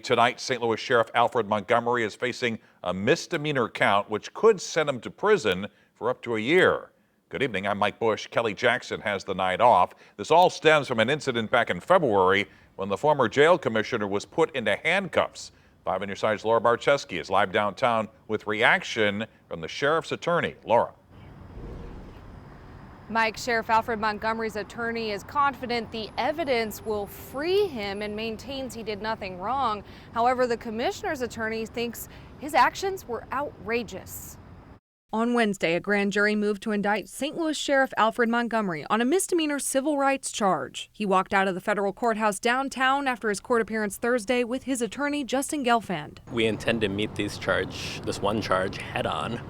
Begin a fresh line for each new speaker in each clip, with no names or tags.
Tonight, St. Louis Sheriff Alfred Montgomery is facing a misdemeanor count, which could send him to prison for up to a year. Good evening, I'm Mike Bush. Kelly Jackson has the night off. This all stems from an incident back in February when the former jail commissioner was put into handcuffs. 5 on your side's Laura Barcheski is live downtown with reaction from the sheriff's attorney. Laura.
Mike, Sheriff Alfred Montgomery's attorney is confident the evidence will free him and maintains he did nothing wrong. However, the commissioner's attorney thinks his actions were outrageous. On Wednesday, a grand jury moved to indict St. Louis Sheriff Alfred Montgomery on a misdemeanor civil rights charge. He walked out of the federal courthouse downtown after his court appearance Thursday with his attorney, Justin Gelfand.
We intend to meet this one charge head on.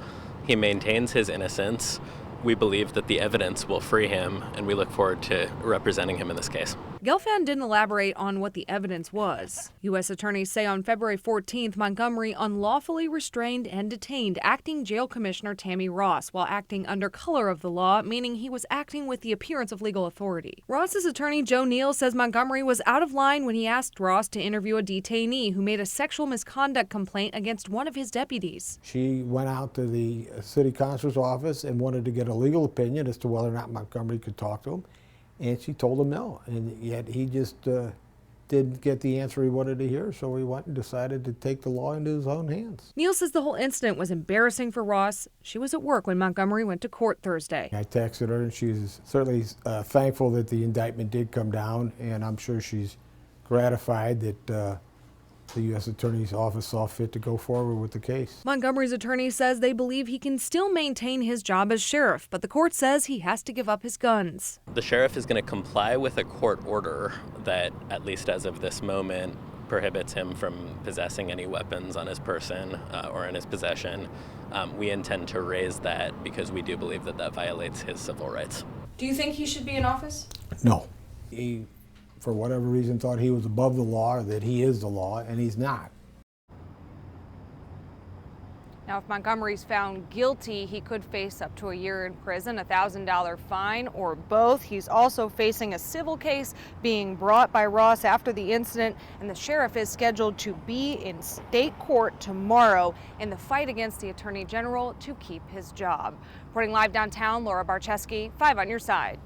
He maintains his innocence. We believe that the evidence will free him, and we look forward to representing him in this case.
Gelfand didn't elaborate on what the evidence was. U.S. attorneys say on February 14th, Montgomery unlawfully restrained and detained acting jail commissioner Tammy Ross while acting under color of the law, meaning he was acting with the appearance of legal authority. Ross's attorney, Joe Neal, says Montgomery was out of line when he asked Ross to interview a detainee who made a sexual misconduct complaint against one of his deputies.
She went out to the city consul's office and wanted to get a legal opinion as to whether or not Montgomery could talk to him. And she told him no, and yet he just didn't get the answer he wanted to hear, so he went and decided to take the law into his own hands.
Neal says the whole incident was embarrassing for Ross. She was at work when Montgomery went to court Thursday.
I texted her, and she's certainly thankful that the indictment did come down, and I'm sure she's gratified that the U.S. Attorney's Office saw fit to go forward with the case.
Montgomery's attorney says they believe he can still maintain his job as sheriff, but the court says he has to give up his guns.
The sheriff is going to comply with a court order that, at least as of this moment, prohibits him from possessing any weapons on his person or in his possession. We intend to raise that because we do believe that that violates his civil rights.
Do you think he should be in office?
No. He, for whatever reason, thought he was above the law, or that he is the law, and he's not.
Now, if Montgomery's found guilty, he could face up to a year in prison, a $1,000 fine, or both. He's also facing a civil case being brought by Ross after the incident, and the sheriff is scheduled to be in state court tomorrow in the fight against the attorney general to keep his job. Reporting live downtown, Laura Barcheski, 5 on your side.